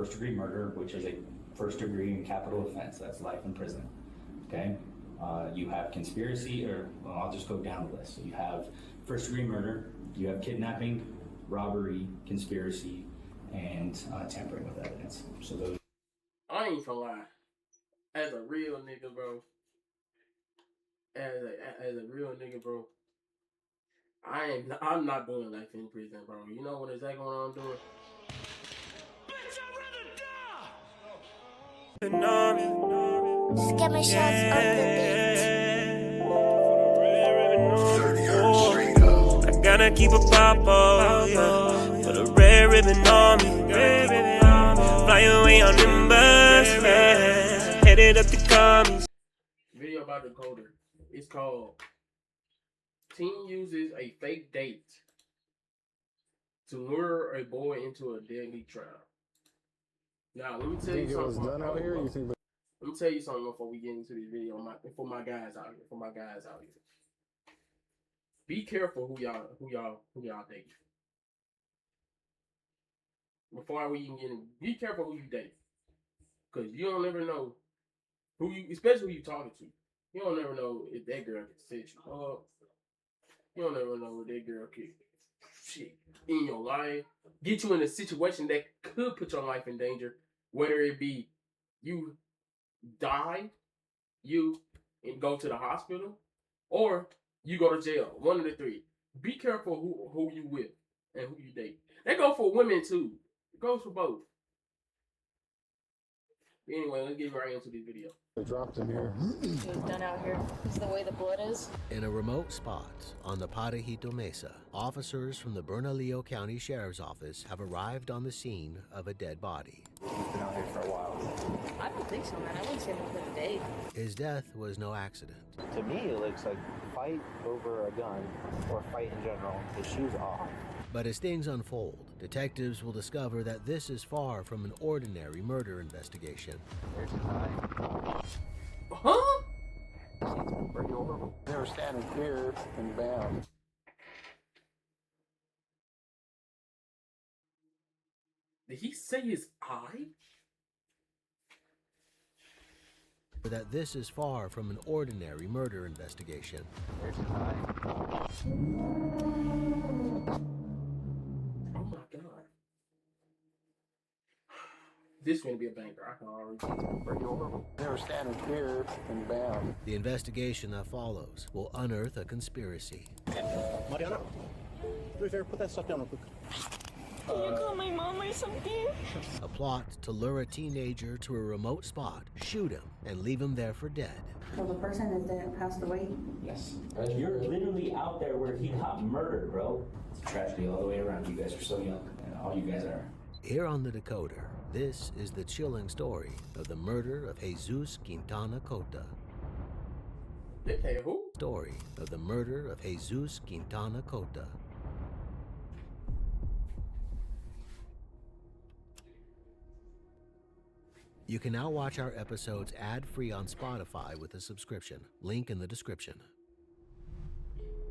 first-degree murder, which is a first-degree and capital offense. That's life in prison. Okay. You have conspiracy, or well, I'll just go down the list. So you have first-degree murder. You have kidnapping, robbery, conspiracy, and tampering with evidence. So those. I ain't gonna lie. As a real nigga, bro. As a real nigga, bro. I'm not doing life in prison, bro. You know what is that going on doing? Bitch, I'd rather die. Scammer shots on the beat. I gotta keep a pop yeah. Put a red ribbon on me. Fly away on them bus, headed up to commies. Video about the coder. It's called Teen Uses a Fake Date to Lure a Boy into a Deadly Trap. Now, let me tell you something. Let me tell you something before we get into this video. For my guys out here. Be careful who y'all date. Before we even get in, be careful who you date. Cause you don't never know especially who you talking to. You don't never know if that girl can set you up. You don't never know if that girl can in your life, get you in a situation that could put your life in danger, whether it be you die, and go to the hospital, or you go to jail. One of the three. Be careful who you with and who you date. That goes for women too. It goes for both. Anyway, let's get right into this video. They dropped him here. He's done out here. This is the way the blood is. In a remote spot on the Parajito Mesa, officers from the Bernalillo County Sheriff's Office have arrived on the scene of a dead body. He's been out here for a while. I don't think so, man. I wouldn't say more than a day. His death was no accident. To me, it looks like fight over a gun or fight in general. His shoes off. But as things unfold, detectives will discover that this is far from an ordinary murder investigation. There's his eye. Huh? Pretty horrible. They were standing here and bam. Did he say his eye? That this is far from an ordinary murder investigation. There's his eye. Oh my god. This is gonna be a banger. I can already tell. Pretty horrible. They were standing here and bam. The investigation that follows will unearth a conspiracy. Mariana, right there, put that stuff down real quick. Can you call my mom or something? A plot to lure a teenager to a remote spot, shoot him, and leave him there for dead. So the person is dead, passed away? Yes. You're literally out there where he got murdered, bro. It's a tragedy all the way around. You guys are so young, and all you guys are. Here on the Decoder, this is the chilling story of the murder of Jesus Quintana Cota. Hey, who? Story of the murder of Jesus Quintana Cota. You can now watch our episodes ad-free on Spotify with a subscription. Link in the description.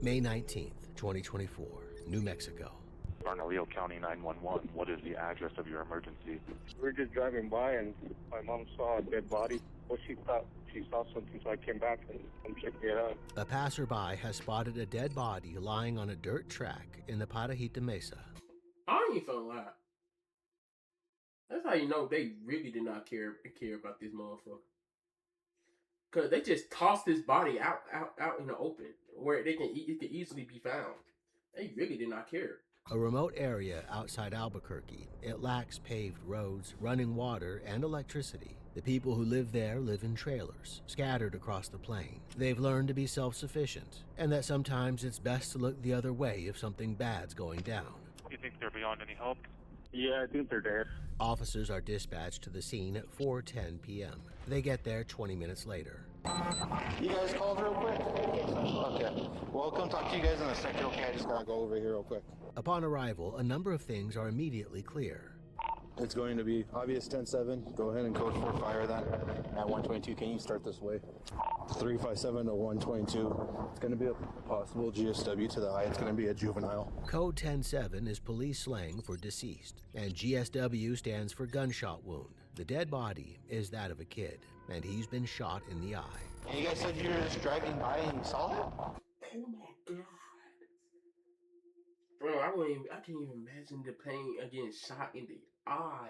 May 19th, 2024, New Mexico. Bernalillo County 911. What is the address of your emergency? We were just driving by and my mom saw a dead body. Well, she thought she saw something, so I came back and checked it out. A passerby has spotted a dead body lying on a dirt track in the Parajito Mesa. I ain't gonna lie. That's how you know they really did not care about this motherfucker. Cause they just tossed this body out in the open where it could easily be found. They really did not care. A remote area outside Albuquerque, it lacks paved roads, running water, and electricity. The people who live there live in trailers, scattered across the plain. They've learned to be self-sufficient, and that sometimes it's best to look the other way if something bad's going down. Do you think they're beyond any help? Yeah, I think they're dead. Officers are dispatched to the scene at 4:10 p.m. They get there 20 minutes later. You guys called real quick? Okay. Well, I'll come talk to you guys in a second, okay? I just gotta go over here real quick. Upon arrival, a number of things are immediately clear. It's going to be obvious 10-7. Go ahead and code for fire then. At 122, can you start this way? 357 to 122. It's going to be a possible GSW to the eye. It's going to be a juvenile. Code 10-7 is police slang for deceased, and GSW stands for gunshot wound. The dead body is that of a kid, and he's been shot in the eye. And you guys said you were just driving by and you saw that? Oh my god. Bro, I can't even imagine the pain of getting shot in the eye.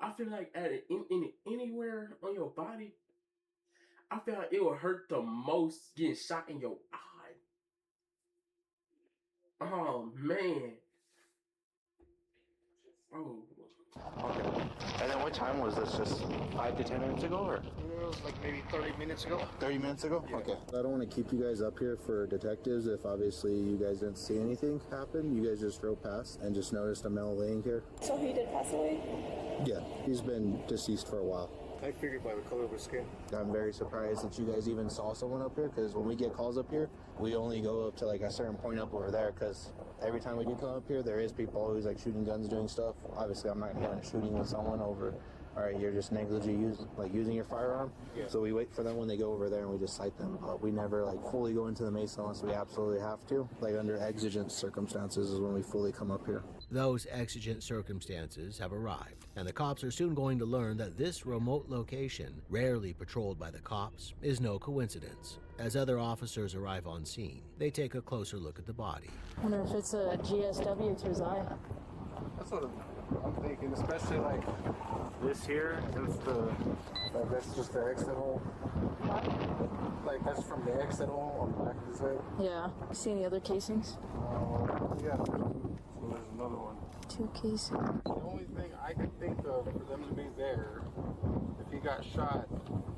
I feel like anywhere on your body, I feel like it would hurt the most getting shot in your eye. Oh man. Oh. Okay. And then what time was this? Just 5 to 10 minutes ago, or? It was like maybe 30 minutes ago. 30 minutes ago? Yeah. Okay. I don't want to keep you guys up here for detectives if obviously you guys didn't see anything happen. You guys just drove past and just noticed a male laying here. So he did pass away? Yeah, he's been deceased for a while. I figured by the color of his skin. I'm very surprised that you guys even saw someone up here, because when we get calls up here, we only go up to like a certain point up over there, because every time we do come up here, there is people always like shooting guns, doing stuff. Obviously, I'm not hearing shooting with someone over. All right, you're just negligently using your firearm. Yeah. So we wait for them when they go over there and we just cite them. But we never like fully go into the Mesa unless we absolutely have to. Like under exigent circumstances is when we fully come up here. Those exigent circumstances have arrived, and the cops are soon going to learn that this remote location, rarely patrolled by the cops, is no coincidence. As other officers arrive on scene, they take a closer look at the body. I wonder if it's a GSW to his eye. That's what I'm thinking, especially like this here, since that's just the exit hole. Like that's from the exit hole on the back of his head. Yeah. You see any other casings? Yeah. So there's another one. 2 casings. The only thing I could think of for them to be there, if he got shot.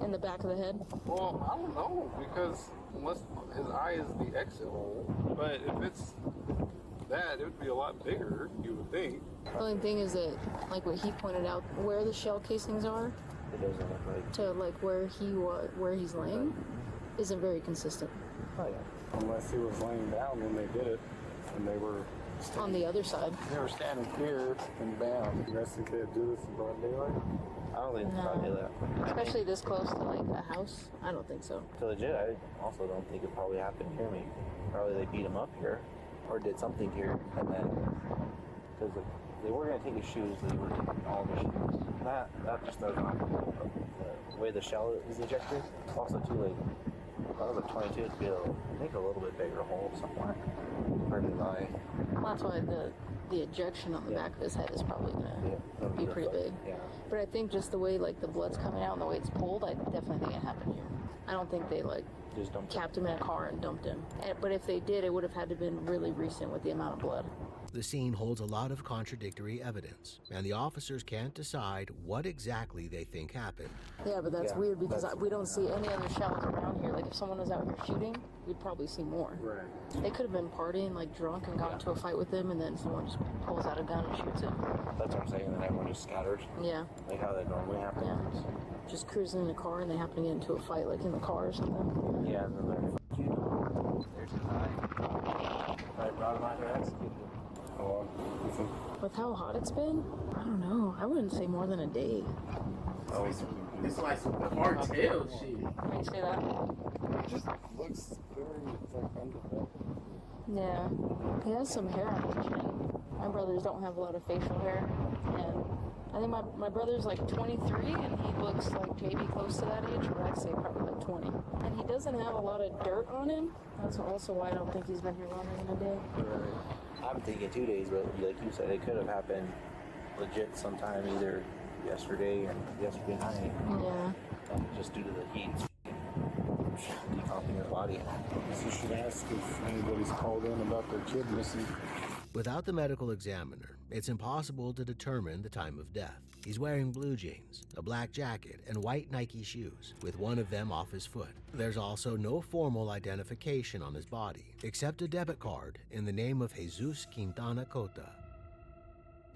In the back of the head? Well, I don't know, because unless his eye is the exit hole, but if it's that, it would be a lot bigger, you would think. The only thing is that, like what he pointed out, where the shell casings are, It doesn't look like. to like where he's laying, isn't very consistent. Oh yeah. Unless he was laying down when they did it, and they were On the other side. They were standing here, and bam. You guys think they'd do this in broad daylight? I don't think it's probably that. Especially this close to like a house. I don't think so. To legit, I also don't think it probably happened here. Maybe probably they beat him up here, or did something here, and then because they were gonna take his shoes, they were taking all the shoes. That just does not. The way the shell is ejected. Also too, like if I was a 22, it'd be I think a little bit bigger hole somewhere for his eye. Well, that's why the ejection on the back of his head is probably gonna be pretty big. Yeah. But I think just the way like the blood's coming out and the way it's pulled, I definitely think it happened here. I don't think they like Just dumped capped him in a car and dumped him. But if they did, it would have had to have been really recent with the amount of blood. The scene holds a lot of contradictory evidence, and the officers can't decide what exactly they think happened. Yeah, but that's weird because we don't see any other shells around here. Like if someone was out here shooting, we'd probably see more. Right. They could have been partying, like drunk, and got into a fight with them, and then someone just pulls out a gun and shoots him. That's what I'm saying. And then everyone just scatters. Yeah. Like how that normally happens. Yeah. Just cruising in a car and they happen to get into a fight, like in the car or something. Yeah, and then there's his eye. I brought him out here, executed him. Oh, With how hot it's been, I don't know. I wouldn't say more than a day. Oh, it's like some cartel shit. Can you say that? it just looks very like underdeveloped. Yeah. He has some hair on his chin. My brothers don't have a lot of facial hair, and I think my brother's like 23, and he looks like maybe close to that age, but I'd say probably like 20. And he doesn't have a lot of dirt on him. That's also why I don't think he's been here longer than a day. I'm thinking 2 days, but like you said, it could have happened legit sometime either yesterday or yesterday night. Yeah. And just due to the heat, decomping your body. You should ask if anybody's called in about their kid missing. Without the medical examiner, it's impossible to determine the time of death. He's wearing blue jeans, a black jacket, and white Nike shoes, with one of them off his foot. There's also no formal identification on his body, except a debit card in the name of Jesus Quintana Cota.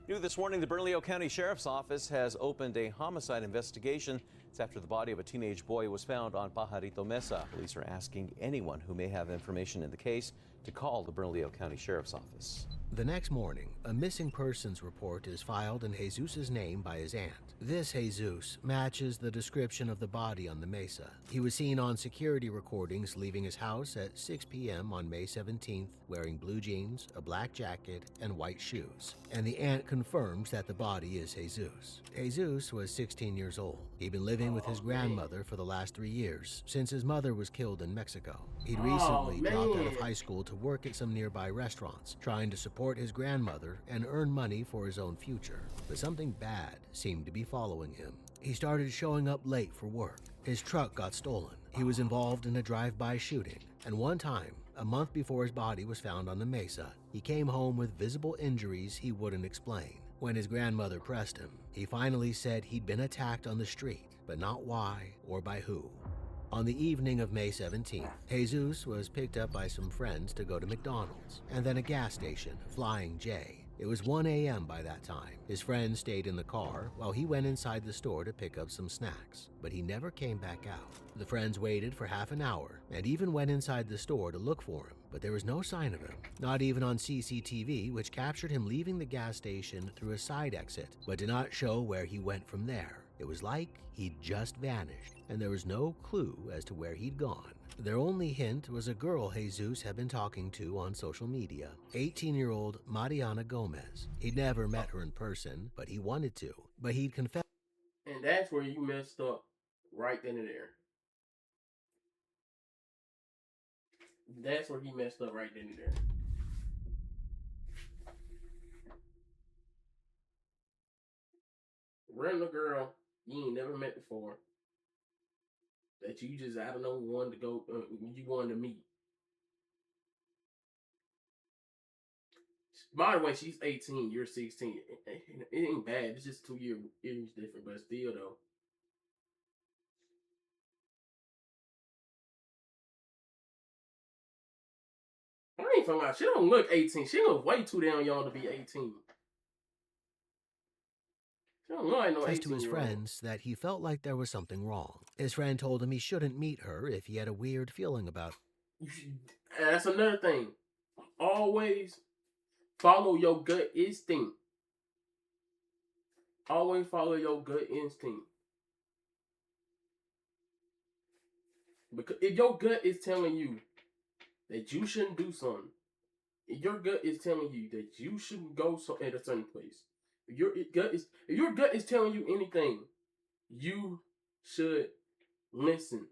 New this morning, the Bernalillo County Sheriff's Office has opened a homicide investigation. It's after the body of a teenage boy was found on Pajarito Mesa. Police are asking anyone who may have information in the case to call the Bernalillo County Sheriff's Office. The next morning, a missing persons report is filed in Jesus' name by his aunt. This Jesus matches the description of the body on the mesa. He was seen on security recordings leaving his house at 6 p.m. on May 17th, wearing blue jeans, a black jacket, and white shoes. And the aunt confirms that the body is Jesus. Jesus was 16 years old. He'd been living with his grandmother for the last 3 years, since his mother was killed in Mexico. He'd recently dropped out of high school to work at some nearby restaurants, trying to support his grandmother and earn money for his own future. But something bad seemed to be following him. He started showing up late for work. His truck got stolen. He was involved in a drive-by shooting. And one time, a month before his body was found on the mesa, he came home with visible injuries he wouldn't explain. When his grandmother pressed him, he finally said he'd been attacked on the street, but not why or by who. On the evening of May 17th, Jesus was picked up by some friends to go to McDonald's and then a gas station, Flying J. It was 1 a.m. by that time. His friends stayed in the car while he went inside the store to pick up some snacks, but he never came back out. The friends waited for half an hour and even went inside the store to look for him, but there was no sign of him, not even on CCTV, which captured him leaving the gas station through a side exit, but did not show where he went from there. It was like he'd just vanished, and there was no clue as to where he'd gone. Their only hint was a girl Jesus had been talking to on social media, 18-year-old Mariana Gomez. He'd never met her in person, but he wanted to. But he'd confessed. And that's where you messed up right then and there. That's where he messed up right then and there. Random girl you ain't never met before that you just out of nowhere wanted to go, you wanted to meet. By the way, she's 18, you're 16. It ain't bad. It's just 2 years different, but still though. I ain't talking about. She don't look 18. She look way too damn young to be 18. Says to his friends that he felt like there was something wrong. His friend told him he shouldn't meet her if he had a weird feeling about her. That's another thing. Always follow your gut instinct. Always follow your gut instinct. Because if your gut is telling you that you shouldn't do something, if your gut is telling you that you shouldn't go at a certain place, if your gut is telling you anything, you should listen.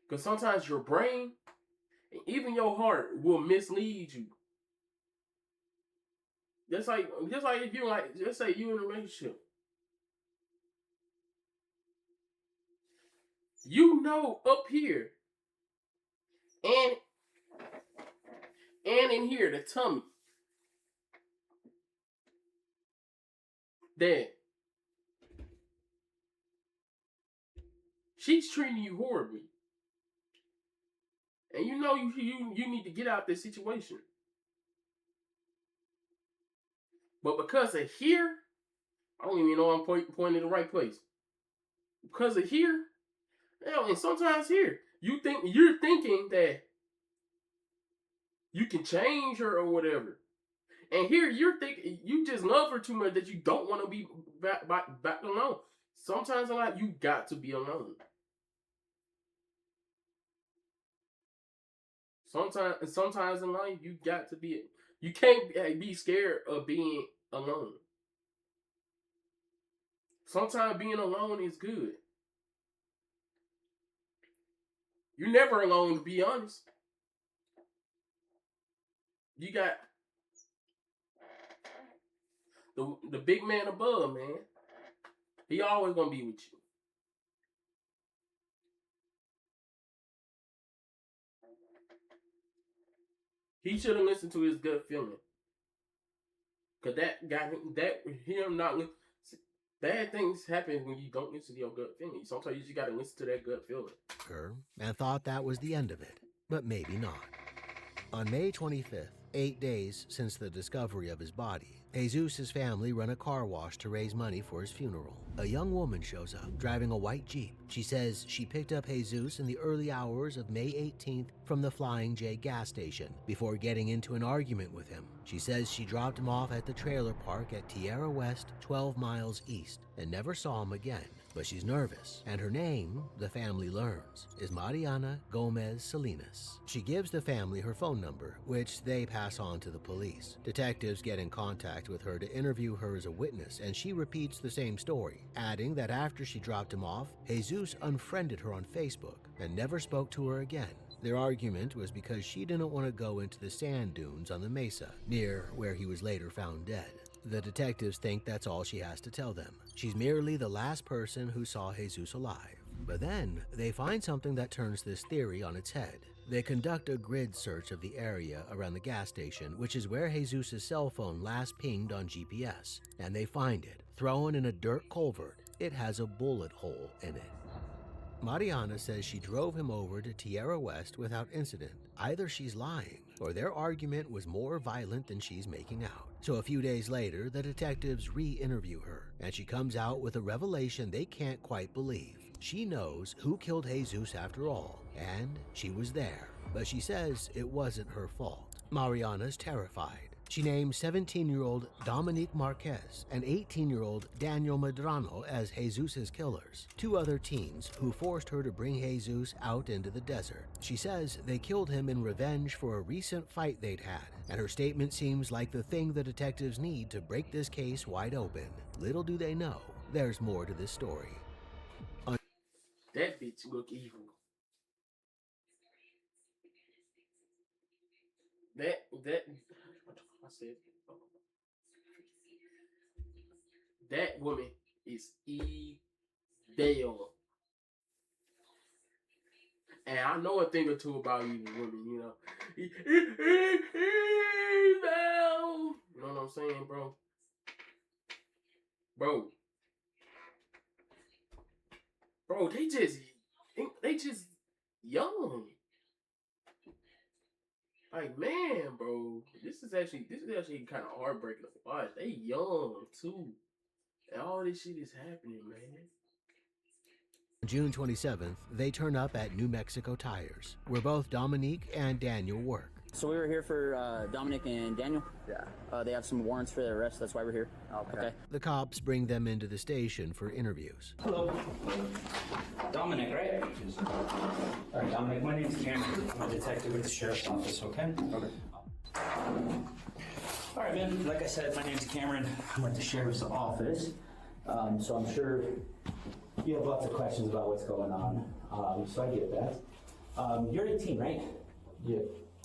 Because sometimes your brain and even your heart will mislead you. Just like if you let's say you're in a relationship. You know up here and in here, the tummy, that she's treating you horribly. And you know you need to get out this situation. But because of here, I don't even know I'm pointing in the right place. Because of here, and sometimes here, you're thinking that you can change her or whatever. And here you're thinking you just love her too much that you don't want to be back alone. Sometimes in life you got to be alone. Sometimes in life you got to be. You can't be scared of being alone. Sometimes being alone is good. You're never alone, to be honest. You got the big man above, man. He always gonna be with you. He should have listened to his gut feeling. Cause that got him not listen. Bad things happen when you don't listen to your gut feeling. Sometimes you just gotta listen to that gut feeling. Her and thought that was the end of it, but maybe not. On May 25th, 8 days since the discovery of his body, Jesus' family run a car wash to raise money for his funeral. A young woman shows up, driving a white Jeep. She says she picked up Jesus in the early hours of May 18th from the Flying J gas station before getting into an argument with him. She says she dropped him off at the trailer park at Tierra West, 12 miles east, and never saw him again. But she's nervous, and her name, the family learns, is Mariana Gomez Salinas. She gives the family her phone number, which they pass on to the police. Detectives get in contact with her to interview her as a witness, and she repeats the same story, adding that after she dropped him off, Jesus unfriended her on Facebook and never spoke to her again. Their argument was because she didn't want to go into the sand dunes on the mesa, near where he was later found dead. The detectives think that's all she has to tell them. She's merely the last person who saw Jesus alive. But then, they find something that turns this theory on its head. They conduct a grid search of the area around the gas station, which is where Jesus' cell phone last pinged on GPS, and they find it, thrown in a dirt culvert. It has a bullet hole in it. Mariana says she drove him over to Tierra West without incident. Either she's lying, or their argument was more violent than she's making out. So a few days later, the detectives re-interview her, and she comes out with a revelation they can't quite believe. She knows who killed Jesus after all, and she was there. But she says it wasn't her fault. Mariana's terrified. She names 17-year-old Dominique Marquez and 18-year-old Daniel Medrano as Jesus' killers, two other teens who forced her to bring Jesus out into the desert. She says they killed him in revenge for a recent fight they'd had, and her statement seems like the thing the detectives need to break this case wide open. Little do they know, there's more to this story. That bitch look evil. I said, that woman is evil. And I know a thing or two about evil women, you know. Evil. You know what I'm saying, bro? Bro, they just young. Like, man, bro, this is actually kind of heartbreaking to watch. They young too, and all this shit is happening, man. June 27th, they turn up at New Mexico Tires, where both Dominique and Daniel work. So we were here for Dominic and Daniel. Yeah. They have some warrants for their arrest. That's why we're here. Okay. The cops bring them into the station for interviews. Hello. Dominic, right? All right, Dominic, my name's Cameron. I'm a detective with the sheriff's office, okay? Okay. All right, man. Like I said, my name's Cameron. I'm with the sheriff's office. So I'm sure you have lots of questions about what's going on. So I get that. You're 18, right? Yeah.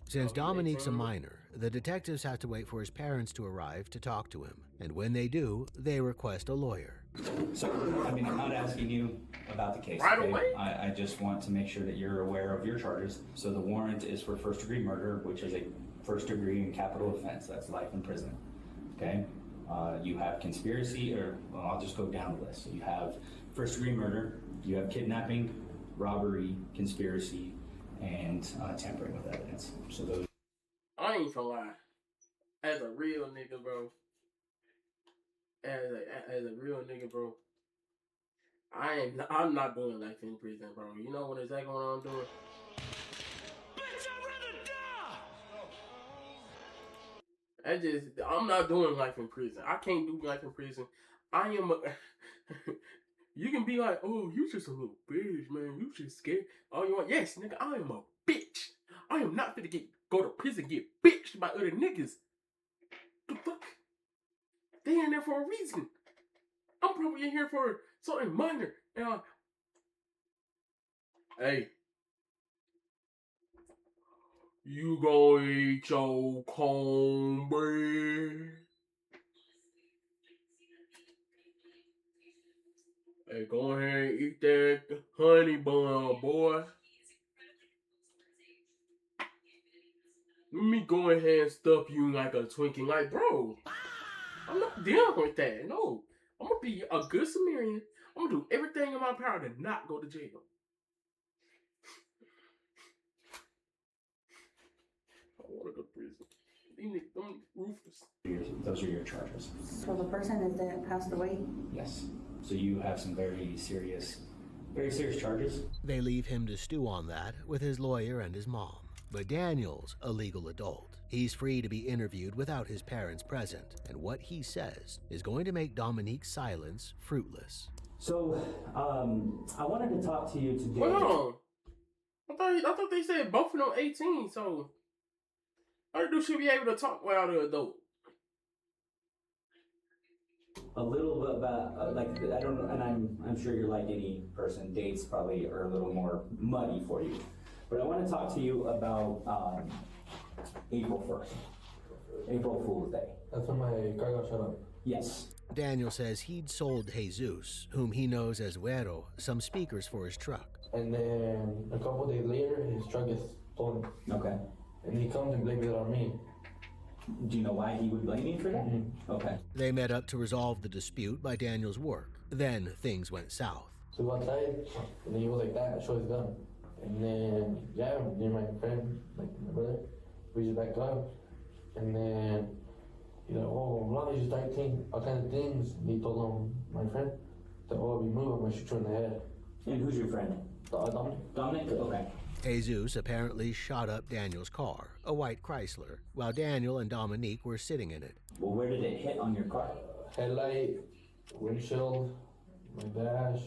Since Dominique's a minor, the detectives have to wait for his parents to arrive to talk to him. And when they do, they request a lawyer. So, I mean, I'm not asking you about the case. Right okay? away? I just want to make sure that you're aware of your charges. So the warrant is for first-degree murder, which is a first-degree capital offense. That's life in prison. Okay? You have conspiracy, or well, I'll just go down the list. So you have first-degree murder, you have kidnapping, robbery, conspiracy, and tampering with evidence. So those. I ain't gonna lie. As a real nigga, bro. As a real nigga, bro. I'm not doing life in prison, bro. You know what exactly what I'm doing? Bitch, I'd rather die! I'm not doing life in prison. I can't do life in prison. I am a you can be like, oh, you just a little bitch, man. You just scared. Oh, you want? Yes, nigga, I am a bitch. I am not gonna go to prison, get bitched by other niggas. The fuck? They in there for a reason. I'm probably in here for something minor. And hey, you gonna eat your cornbread? Hey, go ahead and eat that honey bun, boy. Let me go ahead and stuff you like a Twinkie. Like, bro, I'm not dealing with that. No. I'm going to be a good Samaritan. I'm going to do everything in my power to not go to jail. I want to go to prison. them roofers. Those are your charges. So the person that passed away? Yes. So you have some very serious charges. They leave him to stew on that with his lawyer and his mom. But Daniel's a legal adult. He's free to be interviewed without his parents present, and what he says is going to make Dominique's silence fruitless. So, I wanted to talk to you today. Hold on. I thought they said both of them 18, so how do she be able to talk without an adult? A little bit about, like, I don't know, and I'm sure you're like any person, dates probably are a little more muddy for you. But I want to talk to you about April 1st, April Fool's Day. That's when my car got shut up. Yes. Daniel says he'd sold Jesus, whom he knows as Güero, some speakers for his truck. And then a couple days later, his truck is stolen. Okay. And he comes and blames it on me. Do you know why he would blame you for that? Mm-hmm. Okay. They met up to resolve the dispute by Daniel's work. Then things went south. So we go outside, and then he was like that, show his gun. And then, yeah, me and my friend, like my brother, we just backed up. And then he's like, oh, blah, you just start saying all kinds of things. And he told him, my friend, that, oh, if you move, I'm going to shoot you in the head. And who's your friend? Dominic. Dominic? Okay. Jesus apparently shot up Daniel's car, a white Chrysler, while Daniel and Dominique were sitting in it. Well, where did it hit on your car? Headlight, windshield, my dash,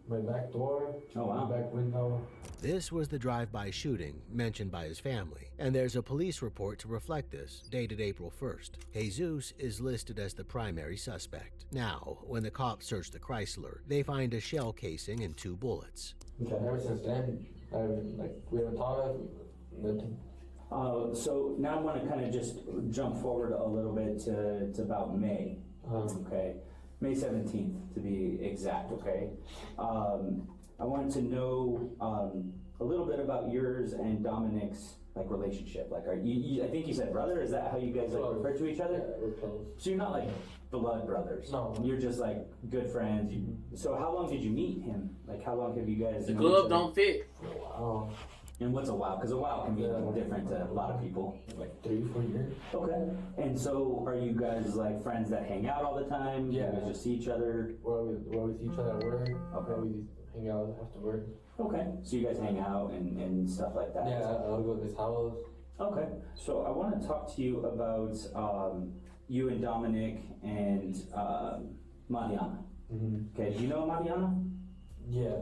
my back door, my back window. This was the drive-by shooting mentioned by his family, and there's a police report to reflect this, dated April 1st. Jesus is listed as the primary suspect. Now, when the cops search the Chrysler, they find a shell casing and 2 bullets. Okay. Ever since then, we haven't talked, nothing. So now I want to kind of just jump forward a little bit to about May. Okay, May 17th to be exact. Okay, I wanted to know a little bit about yours and Dominic's like relationship. Like, are you I think you said brother. Is that how you guys like refer to each other? Yeah, we're close. So you're not like blood brothers. No. You're just like good friends. So how long did you meet him? Like, how long have you guys? The glove don't fit. Wow. And what's a wow? Because a wow can be different to a lot of people. Like 3-4 years. Okay. And so are you guys like friends that hang out all the time? Yeah. You guys just see each other? Well, we see each other at work. Okay. We hang out after work. Okay. So you guys hang out and stuff like that? Yeah, I'll go to his house. Okay. So I want to talk to you about you and Dominic and Mariana. Mm-hmm. Okay. Do you know Mariana? Yeah.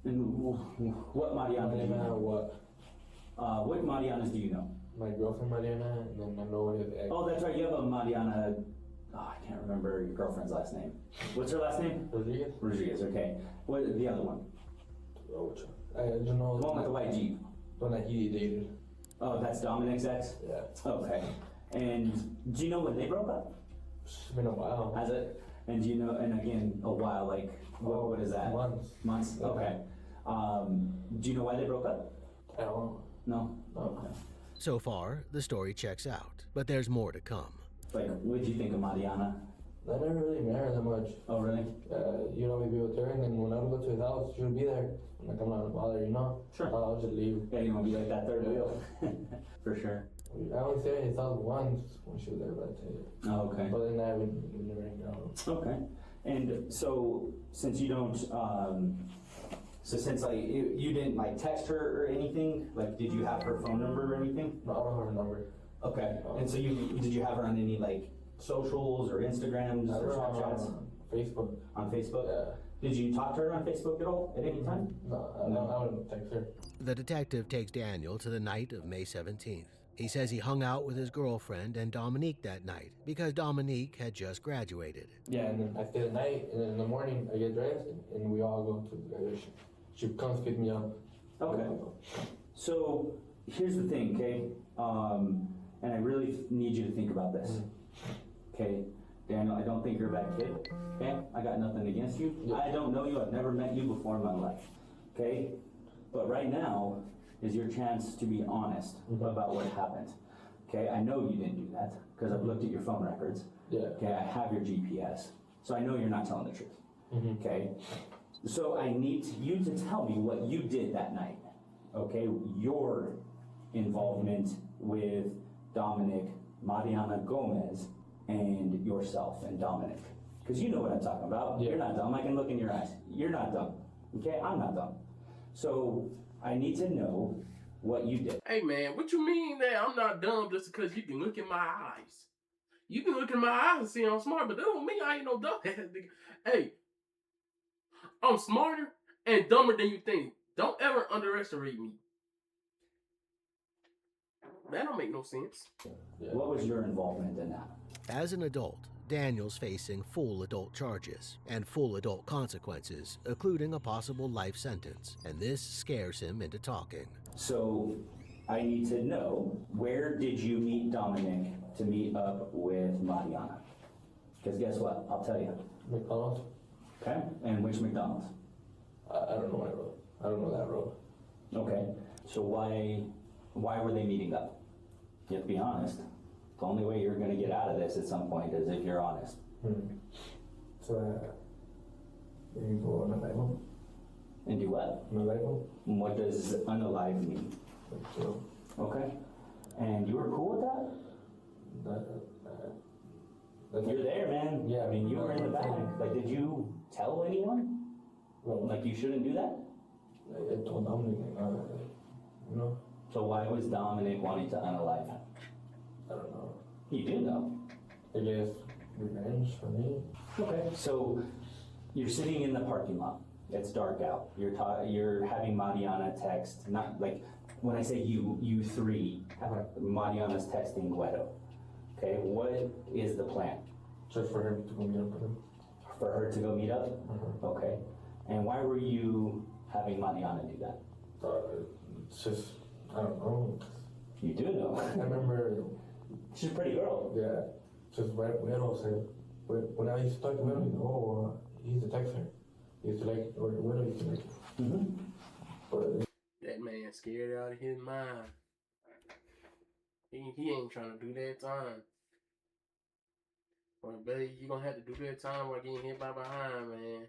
And what Mariana do you know? What Marianas do you know? My girlfriend Mariana, and then I know his ex. Oh, that's right. You have a Mariana. Oh, I can't remember your girlfriend's last name. What's her last name? Rodriguez. Rodriguez. Okay. What the other one? Oh, which one? I don't know. The one with the white Jeep. The one that he dated. Oh, that's Dominic's ex? Yeah. Okay. And do you know when they broke up? It's been a while. Has it? And do you know, and again, a while, like, what is that? Months. Months? Yeah. Okay. Do you know why they broke up? I don't know. No? Okay. So far, the story checks out, but there's more to come. Like, what did you think of Mariana? I never really met her that much. Oh, really? You'd always be with her, and then when I would go to his house, she would be there. I'm like, I'm not gonna bother, you know? Sure. I'll just leave. Yeah, you want to be like that third wheel? For sure. I only stayed at his house once when she was there, but that's it. Oh, okay. But then that we never hang out. Okay. And so, since you don't, so since like you didn't like text her or anything, like did you have her phone number or anything? No, I don't have her number. Okay. And so did you have her on any like socials or Instagrams or Snapchats? On Facebook. On Facebook? Yeah. Did you talk to her on Facebook at all at any time? No, I wouldn't text her. The detective takes Daniel to the night of May 17th. He says he hung out with his girlfriend and Dominique that night because Dominique had just graduated. Yeah, and then I stay the night, and then in the morning I get dressed, and we all go to graduation. She comes pick me up. Okay. So here's the thing, okay? And I really need you to think about this. Okay, Daniel, I don't think you're a bad kid. Okay, I got nothing against you. Yeah. I don't know you. I've never met you before in my life. Okay, but right now is your chance to be honest about what happened. Okay, I know you didn't do that because I've looked at your phone records. Yeah. Okay, I have your GPS, so I know you're not telling the truth. Okay, so I need you to tell me what you did that night. Okay, your involvement with Dominic Mariana Gomez and yourself and Dominic. Because you know what I'm talking about. Yeah. You're not dumb. I can look in your eyes. You're not dumb. Okay? I'm not dumb. So I need to know what you did. Hey man, what you mean that I'm not dumb just because you can look in my eyes? You can look in my eyes and see I'm smart, but that don't mean I ain't no dumb ass nigga. Hey, I'm smarter and dumber than you think. Don't ever underestimate me. That don't make no sense. What was your involvement in that? As an adult, Daniel's facing full adult charges and full adult consequences, including a possible life sentence, and this scares him into talking. So I need to know, where did you meet Dominic to meet up with Mariana? Because guess what? I'll tell you. McDonald's? Okay? And which McDonald's? I don't know that road. I don't know that road. Okay. So why were they meeting up? You have to be honest. The only way you're going to get out of this at some point is if you're honest. So, you go on a level? And do what? On a level? And what does unalive mean? Okay. And you were cool with that? You're there, man. Yeah. I mean, you were in the back. Like, did you tell anyone? Well, like, you shouldn't do that? I told Dominic, you know? So why was Dominic wanting to unalive him? I don't know. You do know. I guess revenge for me. Okay. So you're sitting in the parking lot. It's dark out. You're having Mariana text. Not like when I say you three. Mariana's texting Guido. Okay. What is the plan? Just for her to go meet up with him. For her to go meet up. Okay. And why were you having Mariana do that? It's just, I don't know. You do know. I remember. She's a pretty girl. Yeah. Just Widow said, when I used to talk to Widow, he used to text her. He used to like, or Widow used to like her. But that man scared out of his mind. He ain't trying to do that time. Well, baby, you gonna have to do that time while getting hit by behind, man.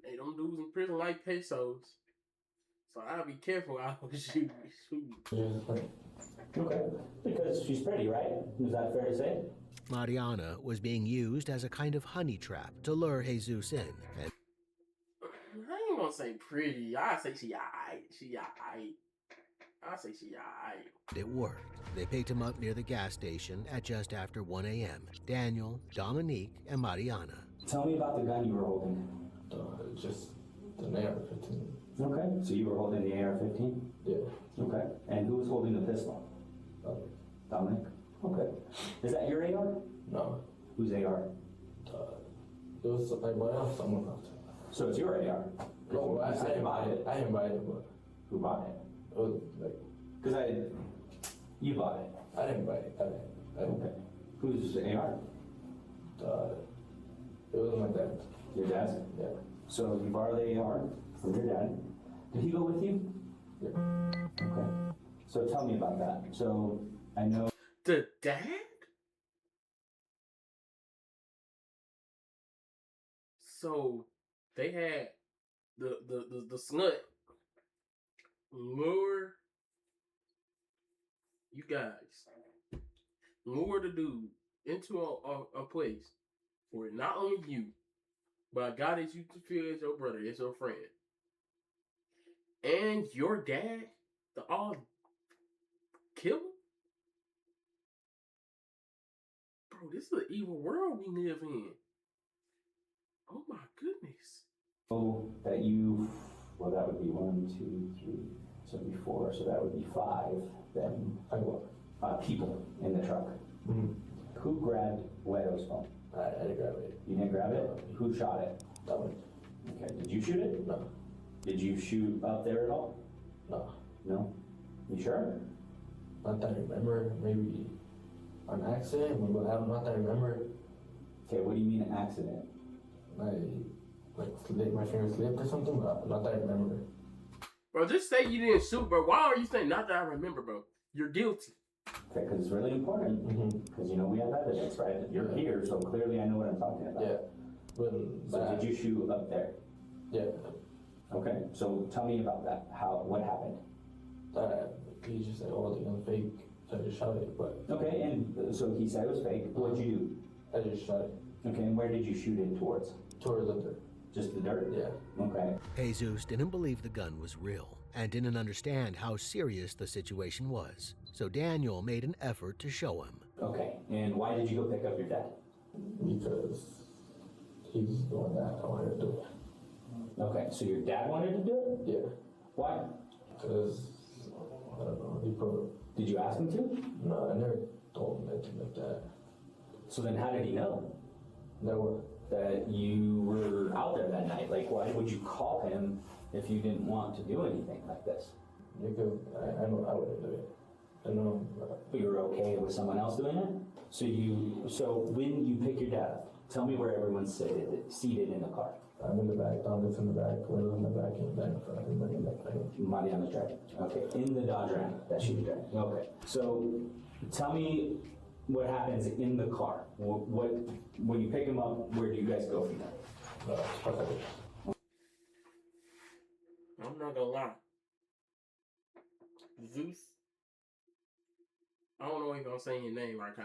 They don't dudes in prison like pesos. So I'll be careful how I shoot. Okay. Because she's pretty, right? Is that fair to say? Mariana was being used as a kind of honey trap to lure Jesus in. And I ain't gonna say pretty. I say she aight. She aight. I say she aight. it worked. They picked him up near the gas station at just after 1 a.m. Daniel, Dominique, and Mariana. Tell me about the gun you were holding. Just the AR-15. Okay, so you were holding the AR-15? Yeah. Okay, and who was holding the pistol? Dominic? Okay. Is that your AR? No. Whose AR? It was like bought it off someone else. So it's your AR? No, I didn't buy it. I didn't buy it, but who bought it? It was like, because you bought it. I didn't buy it. Okay. Whose AR? It was my dad's. Your dad's? Yeah. So you borrowed the AR from your dad. Did he go with you? Yeah. Okay. So tell me about that. So I know the dad. So they had the slut lure you guys, lure the dude into a place where not only you, but a guy that you feel is your brother, is your friend, and your dad, the all kill him? Bro, this is an evil world we live in. Oh my goodness. Oh, that you, well, that would be 1, 2, 3, so that'd be 4, so that would be 5. Then people in the truck. Mm-hmm. Who grabbed Leto's phone? I didn't grab it. You didn't grab it? Who shot it? Dominic. Okay, did you shoot it? No. Did you shoot up there at all? No. No? You sure? Not that I remember. Maybe an accident, but not that I remember. Okay, what do you mean an accident? My finger slipped or something, but not that I remember. Bro, just say you didn't shoot, bro. Why are you saying not that I remember, bro? You're guilty. Okay, because it's really important. Because, you know, we have evidence, right? You're here, so clearly I know what I'm talking about. Yeah. So did you shoot up there? Yeah. Okay, so tell me about that. What happened? He just said, "Oh, the gun's fake," so I just shot it. But Okay, and so he said it was fake. What'd you do? I just shot it. Okay, and where did you shoot it towards? Towards the dirt. Just the dirt? Yeah. Okay. Jesus didn't believe the gun was real and didn't understand how serious the situation was. So Daniel made an effort to show him. Okay, and why did you go pick up your dad? Because he's the one that I wanted to do it. Okay, so your dad wanted to do it? Yeah. Why? Because, I don't know, he put... Did you ask him to? No, I never told him anything like that. So then how did he know? No. That you were out there that night? Like, why would you call him if you didn't want to do anything like this? Because I know I wouldn't do it. I know. But you were okay with someone else doing it? So when you pick your dad up, tell me where everyone's seated in the car. I'm in the back, Dominic's in the back, Will's in the back, and then in front, everybody in the back. Money on the track. Okay, in the Dodge Ram that she was driving. Okay, so tell me what happens in the car. What when you pick him up, where do you guys go from there? I'm not gonna lie. Zeus. I don't know if I'm saying your name right.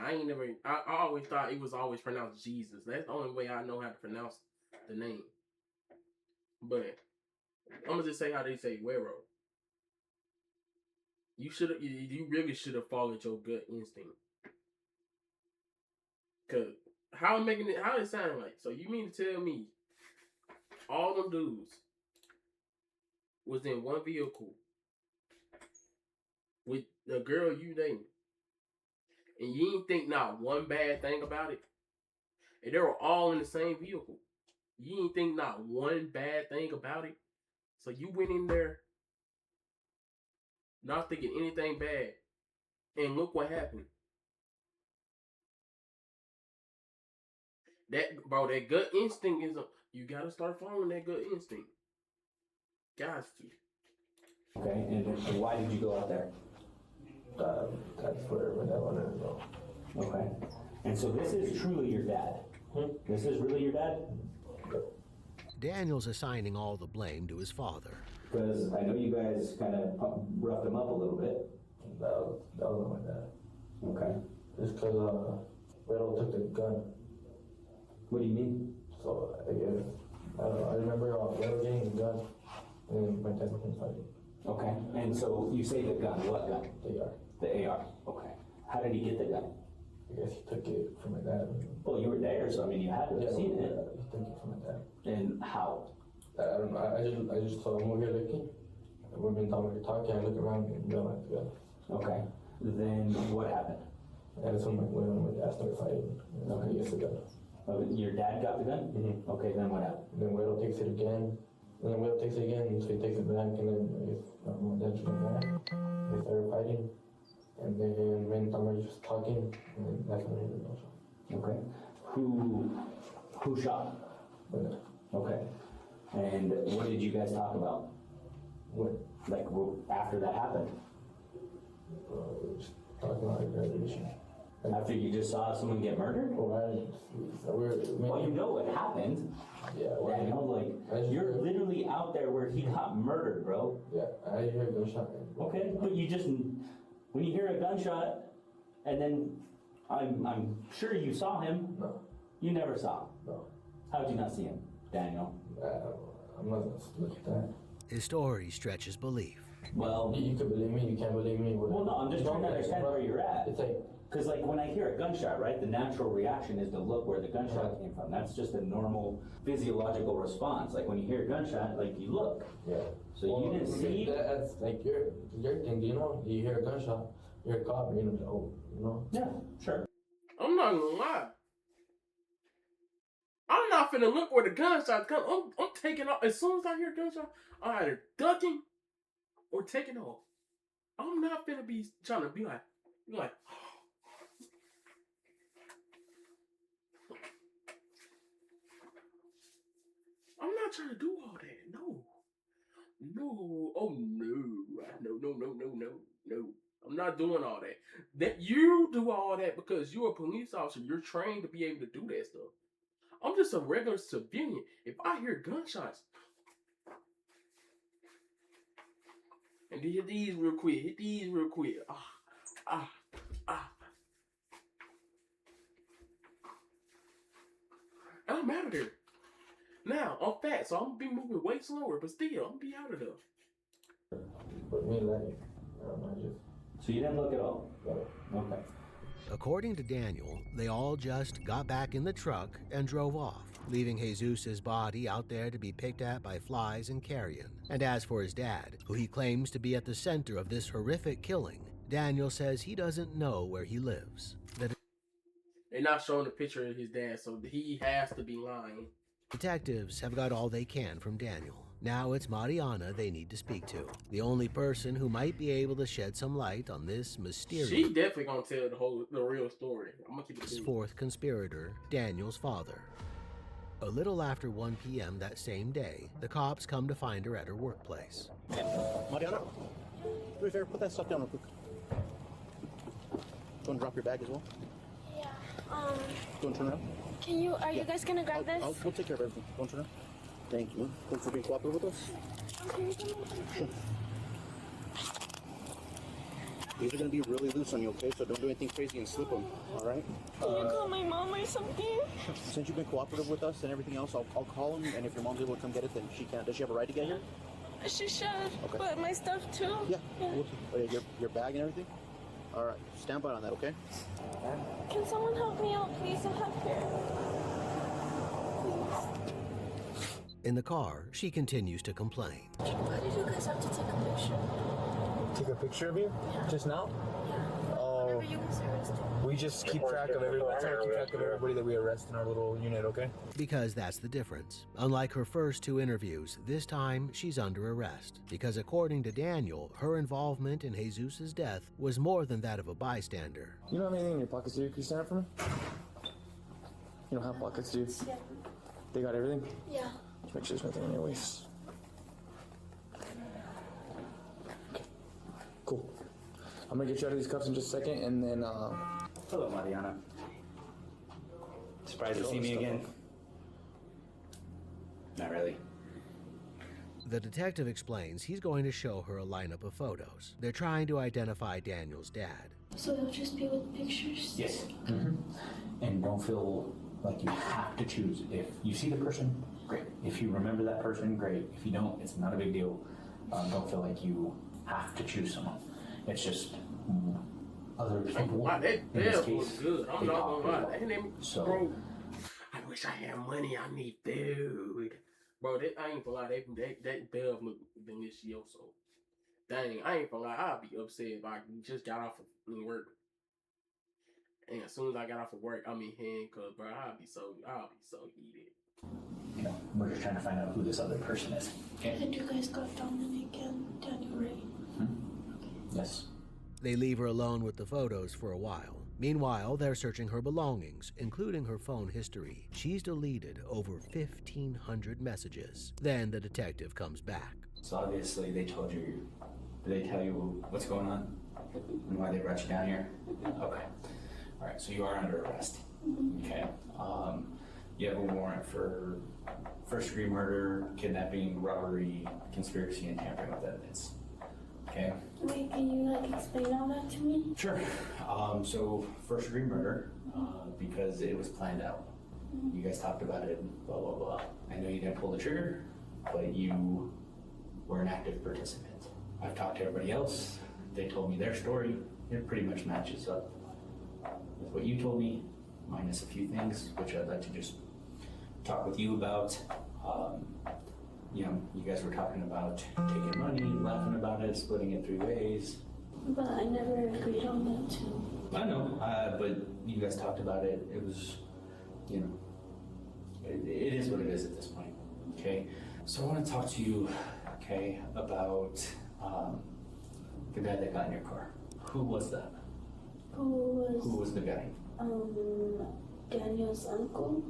I always thought it was always pronounced Jesus. That's the only way I know how to pronounce the name. But I'm gonna just say how they say Wero. You really should have followed your gut instinct. Cause how it sound like? So you mean to tell me all them dudes was in one vehicle with the girl you dating, and you didn't think not one bad thing about it? And they were all in the same vehicle. You didn't think not one bad thing about it? So you went in there not thinking anything bad. And look what happened. That gut instinct is you gotta start following that gut instinct. Guys to. Okay, and why did you go out there? That's where I wanted to go. Okay. And so this is truly your dad? This is really your dad? Daniel's assigning all the blame to his father. Because I know you guys kind of roughed him up a little bit. That was not my dad. Okay. It's because Riddle took the gun. What do you mean? So I don't know. I remember Riddle getting the gun, and my dad was fighting. Okay. And so you say the gun. What gun? The AR. The AR. Okay. How did he get the gun? I guess he took it from my dad. Well, you were there, so I mean, you had to have seen it. He took it from my dad. And how? I don't know. I just saw him over here looking. We've been talking. I look around and realized the gun. Okay. Then what happened? And that's when my dad started fighting. And he gets the gun. Your dad got the gun? Mm-hmm. Okay, then what happened? And then Widow takes it again. And then Widow takes it again, so he takes it back, and then I guess my dad took it back. They started fighting. And then me and Tom were just talking, and then that's when he was shot. Okay. Who shot? But, okay. And what did you guys talk about? what? Like after that happened? We were just talking about graduation. After you just saw someone get murdered? Well, Well, you know what happened. Yeah, well, Daniel, like, you're literally out there where he got murdered, bro. Yeah, I hear a gunshot. Okay, but you just, when you hear a gunshot, and then I'm sure you saw him. No. You never saw him. No. How'd you not see him, Daniel? I'm not gonna look at that. His story stretches belief. Well, you can believe me, you can't believe me. Well, no, I'm just trying to understand where you're at. It's like, because like when I hear a gunshot, right, the natural reaction is to look where the gunshot came from. That's just a normal physiological response. Like when you hear a gunshot, like you look. Yeah. So you didn't see? That's like your thing, you know? You hear a gunshot, you're a cop, you know? Yeah, sure. I'm not gonna lie. I'm not finna look where the gunshots come. I'm taking off. As soon as I hear a gunshot, I'm either ducking or taking off. I'm not finna be trying to be like, I'm not trying to do all that. No. Oh no. I'm not doing all that. That you do all that because you're a police officer. You're trained to be able to do that stuff. I'm just a regular civilian. If I hear gunshots, And then hit these real quick. Hit these real quick. I'm out of there. Now, I'm fat, so I'm gonna be moving way slower, but still, I'm gonna be out of there. But me and Lenny, So you didn't look at all? Okay. According to Daniel, they all just got back in the truck and drove off, leaving Jesus' body out there to be picked at by flies and carrion. And as for his dad, who he claims to be at the center of this horrific killing, Daniel says he doesn't know where he lives. They're not showing a picture of his dad, so he has to be lying. Detectives have got all they can from Daniel. Now it's Mariana they need to speak to, the only person who might be able to shed some light on this mysterious... She definitely gonna tell the real story. I'm gonna keep it cool. Fourth conspirator, Daniel's father. A little after 1 p.m. that same day, the cops come to find her at her workplace. Mariana, do me a favor, put that stuff down real quick. Do you want to drop your bag as well? Yeah. Do you want to turn around? Are you guys gonna grab this? We'll take care of everything. Don't turn around. Thank you. Thanks for being cooperative with us. Sure. These are going to be really loose on you, okay? So don't do anything crazy and slip them, all right? Can you call my mom or something? Since you've been cooperative with us and everything else, I'll call them, and if your mom's able to come get it, then she can. Does she have a right to get here? She should, okay. But my stuff too? Yeah. Your bag and everything? All right. Stand by on that, okay? Can someone help me out, please? I'm up here. In the car, she continues to complain. Why did you guys have to take a picture? Take a picture of you? Yeah. Just now? Yeah. Oh. Whenever you guys arrested. We just keep track of everybody that we arrest in our little unit, okay? Because that's the difference. Unlike her first two interviews, this time she's under arrest. Because according to Daniel, her involvement in Jesus' death was more than that of a bystander. You don't have anything in your pockets, do you? Can you stand up for me? You don't have pockets, do you? Yeah. They got everything? Yeah. Just make sure there's nothing in your waist. Okay. Cool. I'm gonna get you out of these cuffs in just a second, and then, Hello, Mariana. Surprised to see me again? Not really. The detective explains he's going to show her a lineup of photos. They're trying to identify Daniel's dad. So it'll just be with pictures? Yes. Mm-hmm. And don't feel like you have to choose. If you see the person, great. If you remember that person, great. If you don't, it's not a big deal. Don't feel like you have to choose someone. It's just other people. Wow, that in this was case, good. I'm not gonna lie. So, bro, I wish I had money. I need food. Bro, I ain't gonna lie. That Bev look delicioso. Dang, I ain't gonna lie. I'd be upset if I just got off of work. And as soon as I got off of work, I'm in handcuffs, bro. I'll be so heated. You know, we're just trying to find out who this other person is. Okay? And you guys got Dominic and Daniel, right? Yes. They leave her alone with the photos for a while. Meanwhile, they're searching her belongings, including her phone history. She's deleted over 1,500 messages. Then the detective comes back. So obviously they told you, did they tell you what's going on? And why they brought you down here? Okay. All right, so you are under arrest. Okay. You have a warrant for first-degree murder, kidnapping, robbery, conspiracy, and tampering with evidence. Okay. Wait, can you explain all that to me? Sure. So first-degree murder, because it was planned out. You guys talked about it, blah, blah, blah. I know you didn't pull the trigger, but you were an active participant. I've talked to everybody else. They told me their story. It pretty much matches up with what you told me, minus a few things, which I'd like to just talk with you about. You know, you guys were talking about taking money, laughing about it, splitting it 3 ways. But I never agreed on that too. I know, but you guys talked about it. It was, you know, it is what it is at this point, okay? So I want to talk to you, okay, about the guy that got in your car. Who was that? Who was the guy? Daniel's uncle.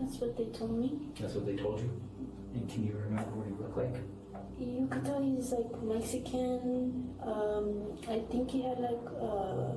That's what they told me. That's what they told you? And can you remember what he looked like? You could tell he's like Mexican. I think he had like a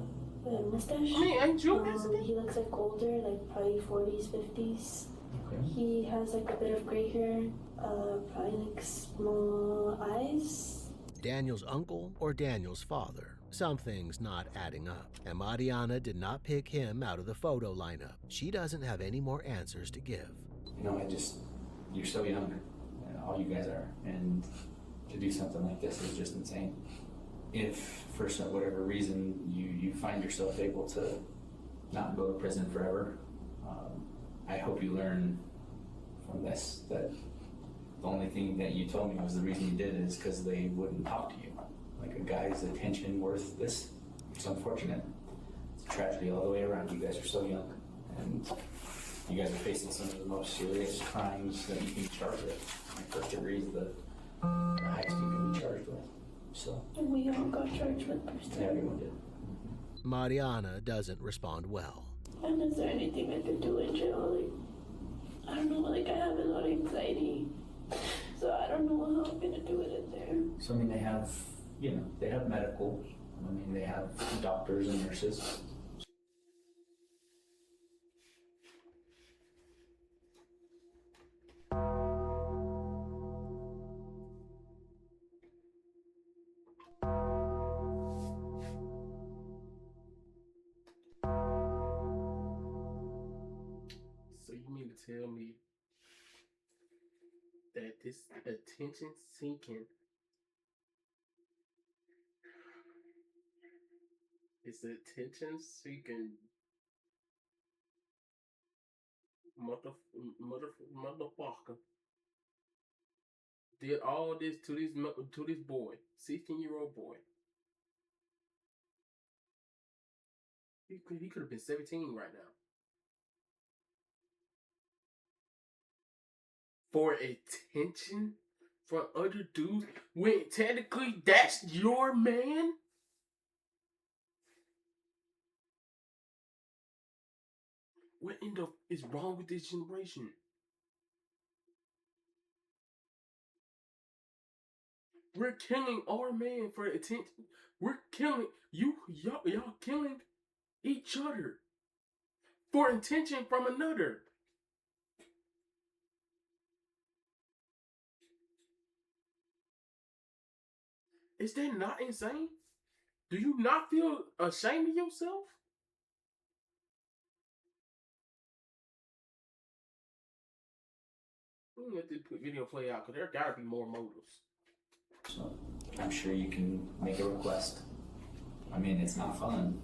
mustache. Ain't you Mexican? He looks like older, like probably 40s, 50s. Okay. He has like a bit of gray hair, probably like small eyes. Daniel's uncle or Daniel's father. Something's not adding up, and Mariana did not pick him out of the photo lineup. She doesn't have any more answers to give. You know, you're so young, and all you guys are, and to do something like this is just insane. If for whatever reason you find yourself able to not go to prison forever, I hope you learn from this that the only thing that you told me was the reason you did it is because they wouldn't talk to you. Like a guy's attention worth this? It's unfortunate. It's a tragedy all the way around. You guys are so young, and you guys are facing some of the most serious crimes that you can be charged with. My first degree is the highest you can be charged with. So. And we all got charged with first degree. Everyone did. Mariana doesn't respond well. And is there anything I could do in jail? Like, I don't know, like I have a lot of anxiety. So I don't know how I'm gonna do it in there. So I mean, they have, they have medical. I mean, they have doctors and nurses. So you mean to tell me that this attention seeking is the attention seeking motherfucker did all this to this boy, 16-year-old boy. He could have been 17 right now. For attention from other dudes when technically that's your man? What in the is wrong with this generation? We're killing our man for attention. We're killing y'all killing each other for attention from another. Is that not insane? Do you not feel ashamed of yourself? Let me let this video play out, because there gotta be more motives. So I'm sure you can make a request. I mean, it's not fun.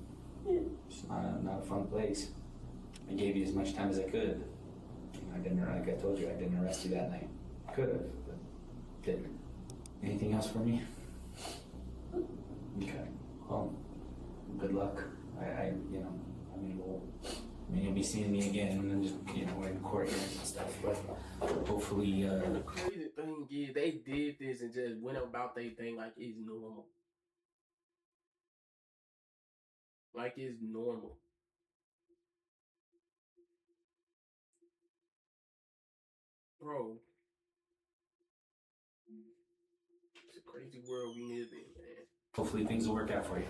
It's not a fun place. I gave you as much time as I could. I didn't, like I told you, I didn't arrest you that night. Could have, but didn't. Anything else for me? Okay. Well, good luck. You'll be seeing me again, and then just, we're in court hearings and stuff, but hopefully, The crazy thing is, they did this and just went about their thing like it's normal. Like it's normal. Bro. It's a crazy world we live in, man. hopefully things will work out for you.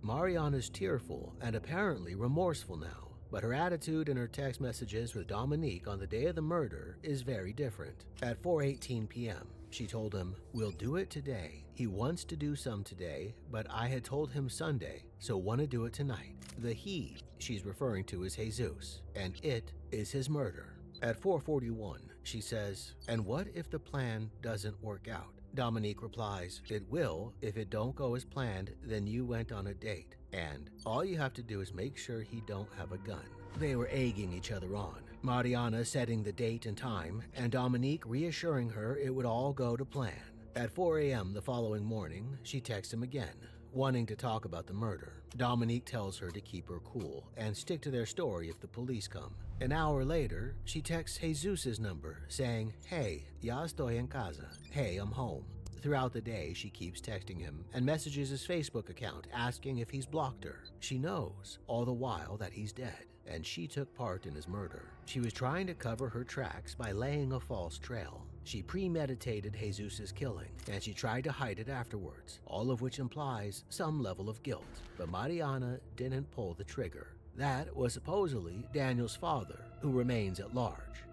Mariana's tearful and apparently remorseful now, but her attitude in her text messages with Dominique on the day of the murder is very different. At 4:18 p.m., she told him, "We'll do it today. He wants to do some today, but I had told him Sunday, so want to do it tonight." The he she's referring to is Jesus, and it is his murder. At 4:41, she says, "And what if the plan doesn't work out?" Dominique replies, "It will. If it don't go as planned, then you went on a date. And all you have to do is make sure he don't have a gun." They were egging each other on, Mariana setting the date and time, and Dominique reassuring her it would all go to plan. At 4 a.m. the following morning, she texts him again, wanting to talk about the murder. Dominique tells her to keep her cool and stick to their story if the police come. An hour later, she texts Jesus' number, saying, "Hey, ya estoy en casa. Hey, I'm home." Throughout the day, she keeps texting him and messages his Facebook account asking if he's blocked her. She knows, all the while, that he's dead, and she took part in his murder. She was trying to cover her tracks by laying a false trail. She premeditated Jesus' killing, and she tried to hide it afterwards, all of which implies some level of guilt. But Mariana didn't pull the trigger. That was supposedly Daniel's father, who remains at large.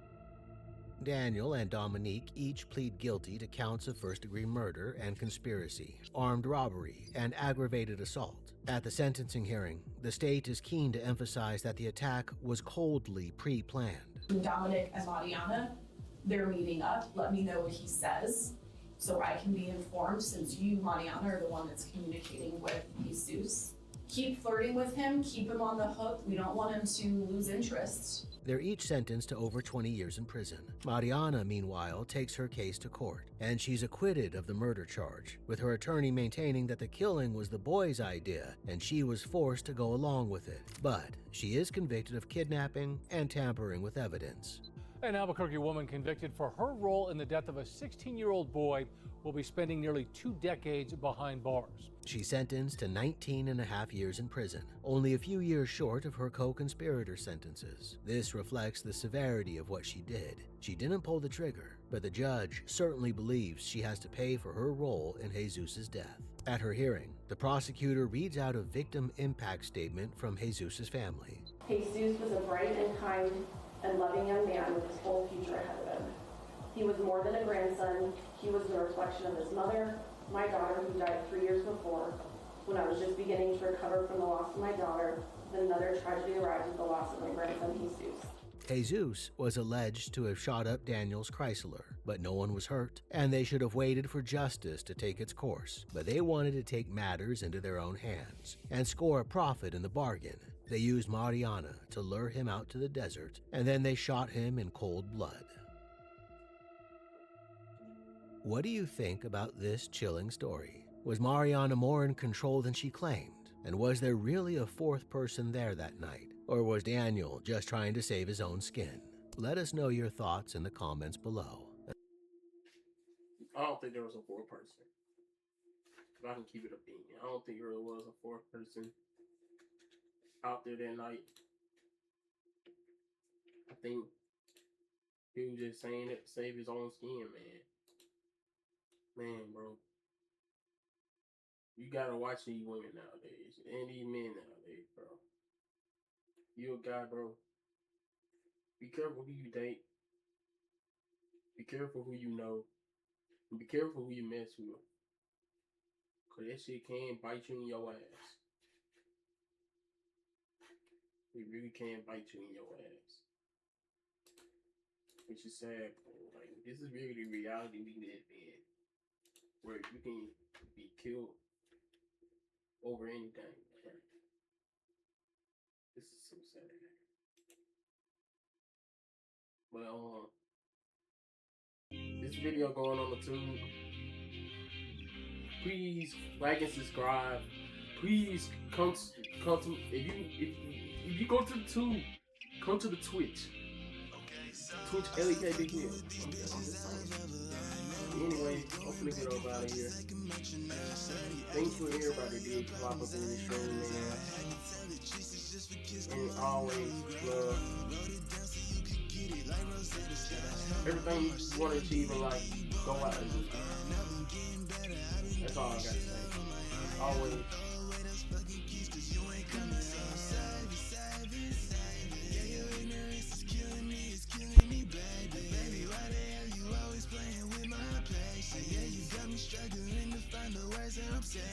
Daniel and Dominique each plead guilty to counts of first-degree murder and conspiracy, armed robbery, and aggravated assault. At the sentencing hearing, the state is keen to emphasize that the attack was coldly pre-planned. Dominic and Mariana, they're meeting up. Let me know what he says so I can be informed, since you, Mariana, are the one that's communicating with Jesus. Keep flirting with him, keep him on the hook. We don't want him to lose interest. They're each sentenced to over 20 years in prison. Mariana, meanwhile, takes her case to court, and she's acquitted of the murder charge, with her attorney maintaining that the killing was the boy's idea and she was forced to go along with it. But she is convicted of kidnapping and tampering with evidence. An Albuquerque woman convicted for her role in the death of a 16-year-old boy will be spending nearly 2 decades behind bars. She's sentenced to 19.5 years in prison, only a few years short of her co-conspirator sentences. This reflects the severity of what she did. She didn't pull the trigger, but the judge certainly believes she has to pay for her role in Jesus' death. At her hearing, the prosecutor reads out a victim impact statement from Jesus' family. Jesus was a bright and kind and loving young man with his whole future ahead of him. He was more than a grandson. He was the reflection of his mother, my daughter, who died 3 years before. When I was just beginning to recover from the loss of my daughter, then another tragedy arrived with the loss of my grandson, Jesus. Jesus was alleged to have shot up Daniel's Chrysler, but no one was hurt, and they should have waited for justice to take its course. But they wanted to take matters into their own hands and score a profit in the bargain. They used Mariana to lure him out to the desert, and then they shot him in cold blood. What do you think about this chilling story? Was Mariana more in control than she claimed? And was there really a fourth person there that night? Or was Daniel just trying to save his own skin? Let us know your thoughts in the comments below. I don't think there was a fourth person. If I can keep it a bean, I don't think there was a fourth person out there that night. I think he was just saying it to save his own skin, man. Man, bro. You gotta watch these women nowadays and these men nowadays, bro. You a guy, bro. Be careful who you date. Be careful who you know. And be careful who you mess with. Cause that shit can bite you in your ass. It really can bite you in your ass. Which is sad, bro. Like, this is really the reality we live in. Where you can be killed over anything. This is so sad. But this video going on the tube. Please like and subscribe. Please come to if you go to the tube, come to the Twitch. Twitch LEK Big Hill. Anyway, hopefully get over out of here. Thanks for everybody did pop up in the show, man. And always love. Everything you want to achieve in life, go out and do it. That's all I gotta say. Always. Struggling to find the words that I'm saying.